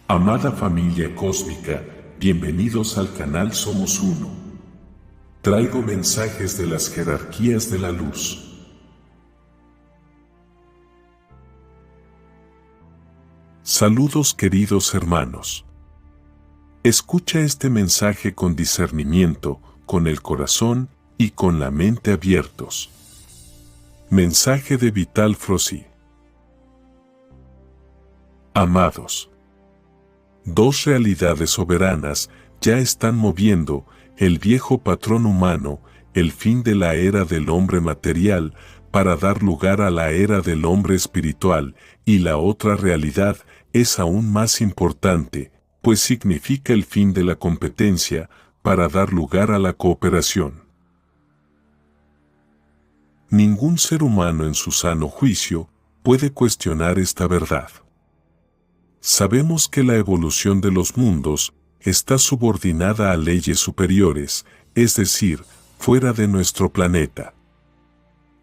Amada familia cósmica, bienvenidos al canal Somos Uno. Traigo mensajes de las jerarquías de la luz. Saludos queridos hermanos. Escucha este mensaje con discernimiento, con el corazón y con la mente abiertos. Mensaje de Vital Frosi. Amados, dos realidades soberanas ya están moviendo el viejo patrón humano, el fin de la era del hombre material, para dar lugar a la era del hombre espiritual, y la otra realidad es aún más importante, pues significa el fin de la competencia para dar lugar a la cooperación. Ningún ser humano en su sano juicio puede cuestionar esta verdad. Sabemos que la evolución de los mundos está subordinada a leyes superiores, es decir, fuera de nuestro planeta.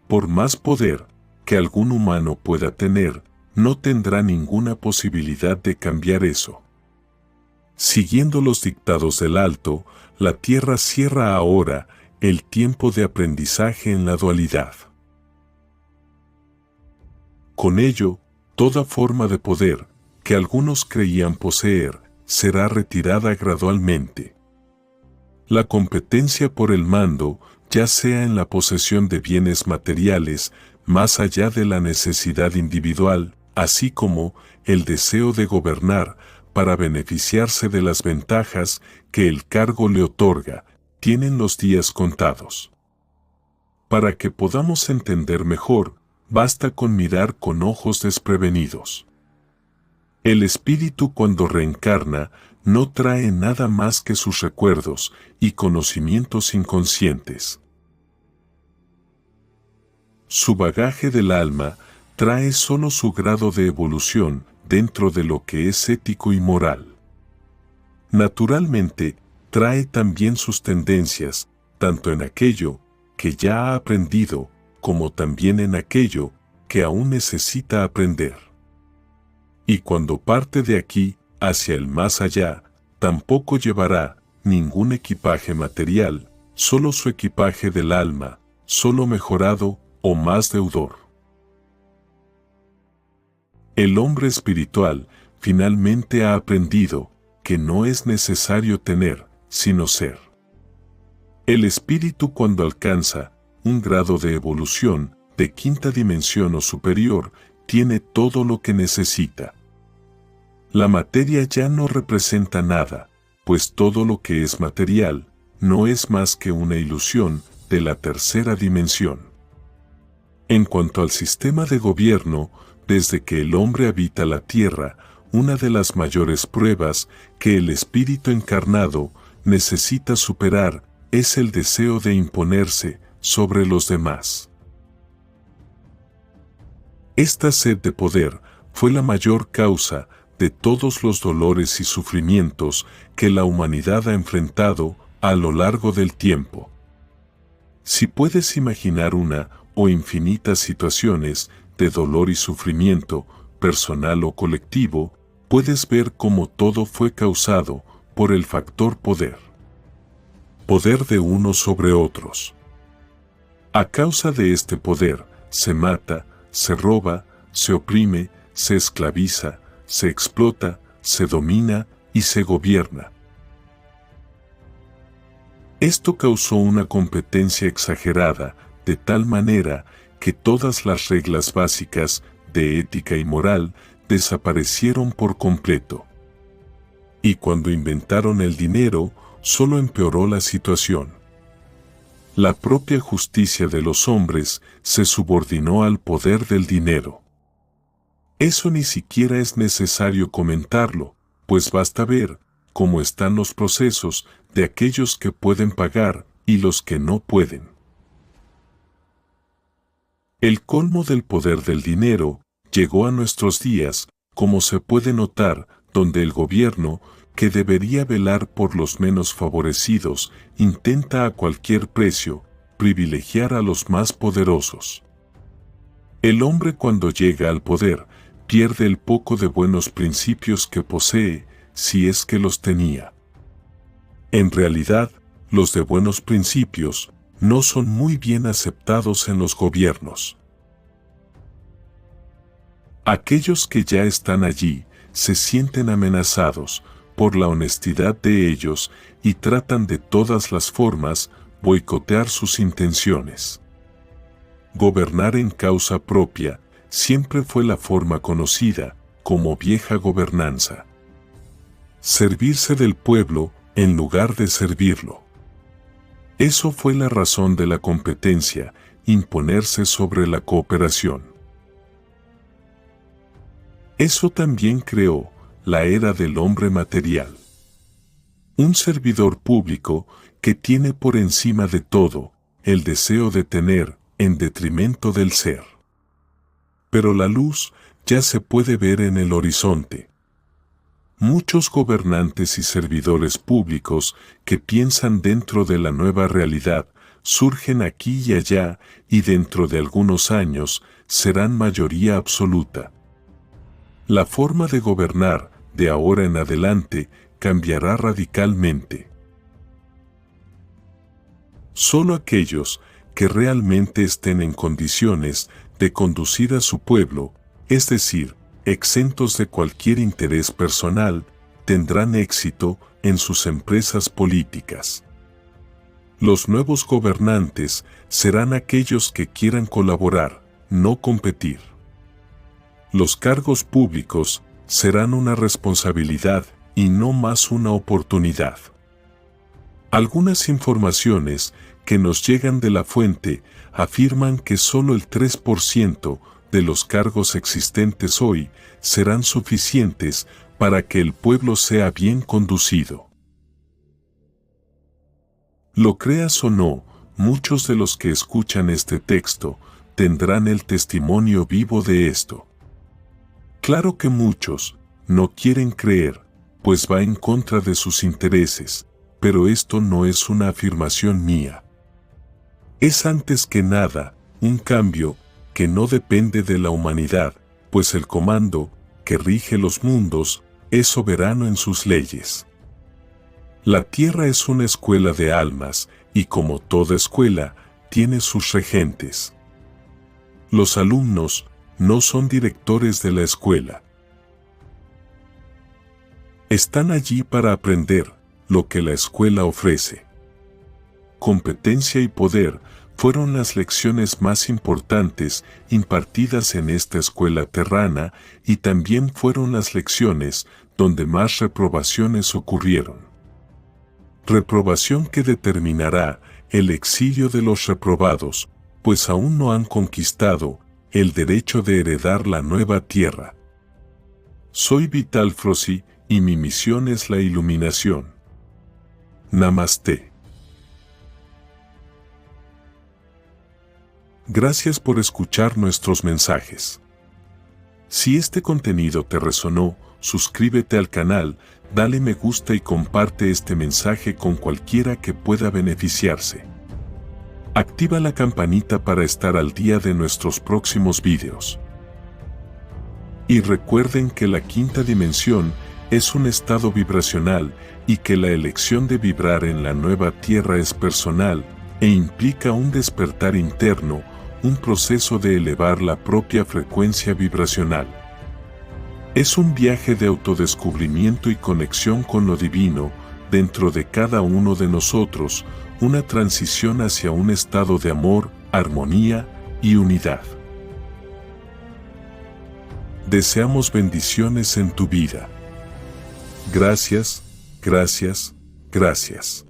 Por más poder que algún humano pueda tener, no tendrá ninguna posibilidad de cambiar eso. Siguiendo los dictados del Alto, la Tierra cierra ahora el tiempo de aprendizaje en la dualidad. Con ello, toda forma de poder que algunos creían poseer, será retirada gradualmente. La competencia por el mando, ya sea en la posesión de bienes materiales, más allá de la necesidad individual, así como el deseo de gobernar para beneficiarse de las ventajas que el cargo le otorga, tienen los días contados. Para que podamos entender mejor, basta con mirar con ojos desprevenidos. El espíritu cuando reencarna no trae nada más que sus recuerdos y conocimientos inconscientes. Su bagaje del alma trae solo su grado de evolución dentro de lo que es ético y moral. Naturalmente, trae también sus tendencias, tanto en aquello que ya ha aprendido, como también en aquello que aún necesita aprender. Y cuando parte de aquí hacia el más allá, tampoco llevará ningún equipaje material, solo su equipaje del alma, solo mejorado o más deudor. El hombre espiritual finalmente ha aprendido que no es necesario tener, sino ser. El espíritu cuando alcanza un grado de evolución de quinta dimensión o superior, tiene todo lo que necesita. La materia ya no representa nada, pues todo lo que es material no es más que una ilusión de la tercera dimensión. En cuanto al sistema de gobierno, desde que el hombre habita la tierra, una de las mayores pruebas que el espíritu encarnado necesita superar es el deseo de imponerse sobre los demás. Esta sed de poder fue la mayor causa de todos los dolores y sufrimientos que la humanidad ha enfrentado a lo largo del tiempo. Si puedes imaginar una o infinitas situaciones de dolor y sufrimiento, personal o colectivo, puedes ver cómo todo fue causado por el factor poder. Poder de unos sobre otros. A causa de este poder, se mata, se roba, se oprime, se esclaviza, se explota, se domina y se gobierna. Esto causó una competencia exagerada, de tal manera que todas las reglas básicas de ética y moral desaparecieron por completo. Y cuando inventaron el dinero, solo empeoró la situación. La propia justicia de los hombres se subordinó al poder del dinero. Eso ni siquiera es necesario comentarlo, pues basta ver cómo están los procesos de aquellos que pueden pagar y los que no pueden. El colmo del poder del dinero llegó a nuestros días, como se puede notar, donde el gobierno, que debería velar por los menos favorecidos, intenta a cualquier precio privilegiar a los más poderosos. El hombre cuando llega al poder pierde el poco de buenos principios que posee, si es que los tenía. En realidad, los de buenos principios no son muy bien aceptados en los gobiernos. Aquellos que ya están allí se sienten amenazados por la honestidad de ellos y tratan de todas las formas boicotear sus intenciones. Gobernar en causa propia siempre fue la forma conocida como vieja gobernanza. Servirse del pueblo en lugar de servirlo. Eso fue la razón de la competencia, imponerse sobre la cooperación. Eso también creó la era del hombre material. Un servidor público que tiene por encima de todo el deseo de tener en detrimento del ser. Pero la luz ya se puede ver en el horizonte. Muchos gobernantes y servidores públicos que piensan dentro de la nueva realidad surgen aquí y allá y dentro de algunos años serán mayoría absoluta. La forma de gobernar de ahora en adelante cambiará radicalmente. Solo aquellos que realmente estén en condiciones de conducir a su pueblo, es decir, exentos de cualquier interés personal, tendrán éxito en sus empresas políticas. Los nuevos gobernantes serán aquellos que quieran colaborar, no competir. Los cargos públicos serán una responsabilidad y no más una oportunidad. Algunas informaciones que nos llegan de la fuente afirman que solo el 3% de los cargos existentes hoy serán suficientes para que el pueblo sea bien conducido. Lo creas o no, muchos de los que escuchan este texto tendrán el testimonio vivo de esto. Claro que muchos no quieren creer, pues va en contra de sus intereses, pero esto no es una afirmación mía. Es antes que nada un cambio que no depende de la humanidad, pues el comando que rige los mundos es soberano en sus leyes. La tierra es una escuela de almas y como toda escuela tiene sus regentes. Los alumnos no son directores de la escuela. Están allí para aprender lo que la escuela ofrece. Competencia y poder fueron las lecciones más importantes impartidas en esta escuela terrana y también fueron las lecciones donde más reprobaciones ocurrieron. Reprobación que determinará el exilio de los reprobados, pues aún no han conquistado el derecho de heredar la nueva tierra. Soy Vital Frossi y mi misión es la iluminación. Namaste. Gracias por escuchar nuestros mensajes. Si este contenido te resonó, suscríbete al canal, dale me gusta y comparte este mensaje con cualquiera que pueda beneficiarse. Activa la campanita para estar al día de nuestros próximos vídeos. Y recuerden que la quinta dimensión es un estado vibracional y que la elección de vibrar en la nueva tierra es personal e implica un despertar interno, un proceso de elevar la propia frecuencia vibracional. Es un viaje de autodescubrimiento y conexión con lo divino dentro de cada uno de nosotros, una transición hacia un estado de amor, armonía y unidad. Deseamos bendiciones en tu vida. Gracias, gracias, gracias.